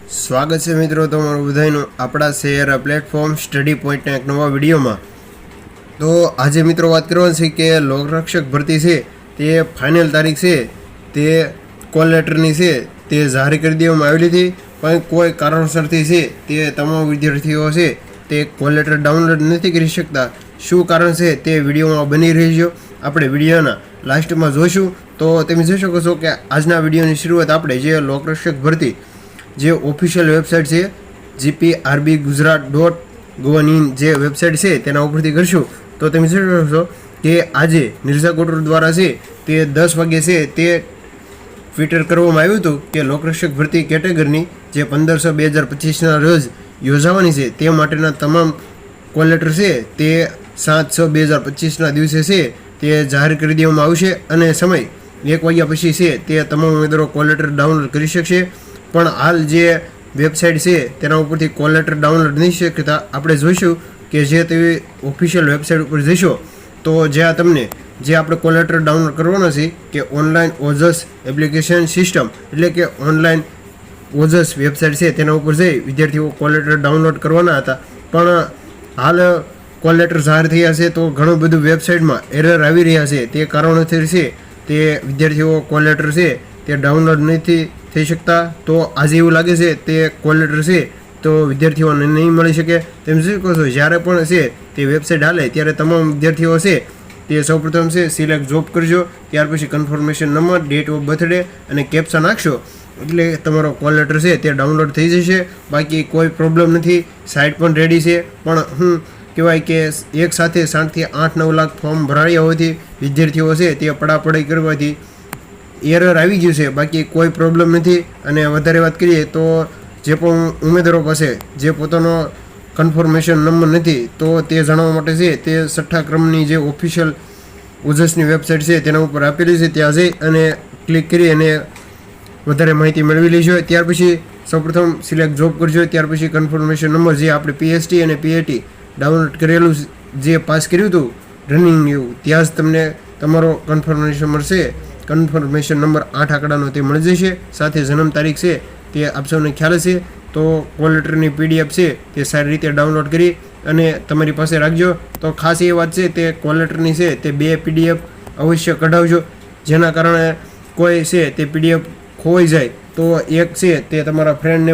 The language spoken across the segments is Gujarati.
સ્વાગત છે મિત્રો તમારું બધાનું આપણા શેર પ્લેટફોર્મ સ્ટડી પોઈન્ટના એક નવા વિડીયોમાં। તો આજે મિત્રો વાત કરવાની છે કે લોકરક્ષક ભરતી છે તે ફાઇનલ તારીખ છે તે કોલ લેટરની છે તે જાહેર કરી દેવામાં આવેલી હતી, પણ કોઈ કારણસરથી છે તે તમામ વિદ્યાર્થીઓ છે તે કોલ લેટર ડાઉનલોડ નથી કરી શકતા। શું કારણ છે તે વિડીયોમાં બની રહેજો, આપણે વિડીયોના લાસ્ટમાં જોઈશું। તો તમે જોઈ શકો છો કે આજના વિડીયોની શરૂઆત આપણે જે લોકરક્ષક ભરતી જે ઓફિશિયલ વેબસાઇટ છે gprbgujarat.gov.in જે વેબસાઇટ છે તેના ઉપરથી કરશું। તો તમે જોઈ શકો છો કે આજે નિર્જા કોટર દ્વારા છે તે 10 વાગે છે તે ટ્વિટર કરવામાં આવ્યું હતું કે લોકરક્ષક ભરતી કેટેગરીની જે 15/6/2025ના રોજ યોજાવાની છે તે માટેના તમામ કોલ લેટર છે તે 7/6/2025ના દિવસે છે તે જાહેર કરી દેવામાં આવશે અને સમય 1 વાગ્યા પછી છે તે તમામ ઉમેદવારો કોલ લેટર ડાઉનલોડ કરી શકશે। પણ હાલ જે વેબસાઇટ છે તેના ઉપરથી કોલ લેટર ડાઉનલોડ નહીં શકતા। આપણે જોઈશું કે જે તેવી ઓફિશિયલ વેબસાઇટ ઉપર જઈશો તો જ્યાં તમને જે આપણે કોલ લેટર ડાઉનલોડ કરવાનો છે કે ઓનલાઈન ઓજસ એપ્લિકેશન સિસ્ટમ એટલે કે ઓનલાઈન ઓજસ વેબસાઇટ છે તેના ઉપર જઈ વિદ્યાર્થીઓ કોલ લેટર ડાઉનલોડ કરવાના હતા, પણ હાલ કોલ લેટર જાહેર થયા છે તો ઘણું બધું વેબસાઇટમાં એરર આવી રહ્યા છે। તે કારણોસર છે તે વિદ્યાર્થીઓ કોલ લેટર છે તે ડાઉનલોડ નથી થઈ શકતા। તો આજે એવું લાગે છે તે કોલ લેટર છે તો વિદ્યાર્થીઓને નહીં મળી શકે। તેમ શું કહો છો, જ્યારે પણ છે તે વેબસાઇટ હાલે ત્યારે તમામ વિદ્યાર્થીઓ છે તે સૌપ્રથમ છે સિલેક્ટ જોબ કરજો, ત્યાર પછી confirmation number, date of birthday અને કેપ્ચા નાખશો એટલે તમારો કોલ લેટર છે તે ડાઉનલોડ થઈ જશે। બાકી કોઈ પ્રોબ્લેમ નથી, સાઇટ પણ રેડી છે। પણ હું કહેવાય કે એક સાથે 7 થી 8-9 લાખ ફોર્મ ભરાયા હોવાથી વિદ્યાર્થીઓ છે તે પડાપડી કરવાથી એરર આવી ગયું છે, બાકી કોઈ પ્રોબ્લેમ નથી। અને વધારે વાત કરીએ તો જે પણ ઉમેદવારો પાસે જે પોતાનો કન્ફર્મેશન નંબર નથી તો તે જાણવા માટે છે તે 6થા ક્રમની જે ઓફિશિયલ ઓજસની વેબસાઇટ છે તેના ઉપર આપેલી છે, ત્યાં જઈ અને ક્લિક કરી અને વધારે માહિતી મેળવી લેજો। ત્યાર પછી સૌપ્રથમ સિલેક્ટ જોબ કરજો, ત્યાર પછી કન્ફર્મેશન નંબર જે આપણે પીએસટી અને પીએટી ડાઉનલોડ કરેલું જે પાસ કર્યું હતું રનિંગ એવું, ત્યાં જ તમને તમારો કન્ફર્મેશન મળશે। કન્ફર્મેશન નંબર 8 આંકડાનો તે મળી જશે, સાથે જન્મ તારીખ છે તે આપ સૌને ખ્યાલ હશે। તો કોલ લેટરની પીડીએફ છે તે સારી રીતે ડાઉનલોડ કરી અને તમારી પાસે રાખજો। તો ખાસ એ વાત છે તે કોલ લેટરની છે તે 2 પીડીએફ અવશ્ય કઢાવજો, જેના કારણે કોઈ છે તે પીડીએફ ખોવાઈ જાય તો એક છે તે તમારા ફ્રેન્ડને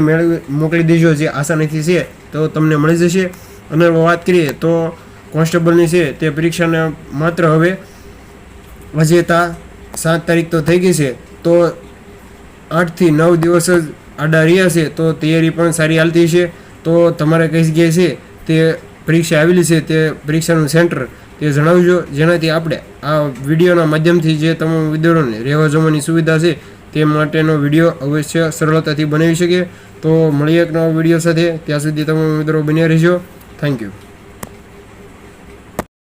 મોકલી દેજો, જે આસાનીથી છે તો તમને મળી જશે। અને વાત કરીએ તો કોન્સ્ટેબલની છે તે પરીક્ષાને માત્ર હવે આજે 7 તારીખ તો થઈ ગઈ છે, તો 8 થી 9 દિવસ જ આડા રહ્યા છે, તો તૈયારી પણ સારી હાલતી છે। તો તમારે કઈ જગ્યાએ છે તે પરીક્ષા આવેલી છે તે પરીક્ષાનું સેન્ટર તે જણાવજો, જેનાથી આપણે આ વિડીયોના માધ્યમથી જે તમામ વિદ્યાર્થીઓને રહેવા જમવાની સુવિધા છે તે માટેનો વિડીયો અવશ્ય સરળતાથી બનાવી શકીએ। તો મળીએ એક નવા વિડીયો સાથે, ત્યાં સુધી તમામ મિત્રો બન્યા રહેજો। Thank you.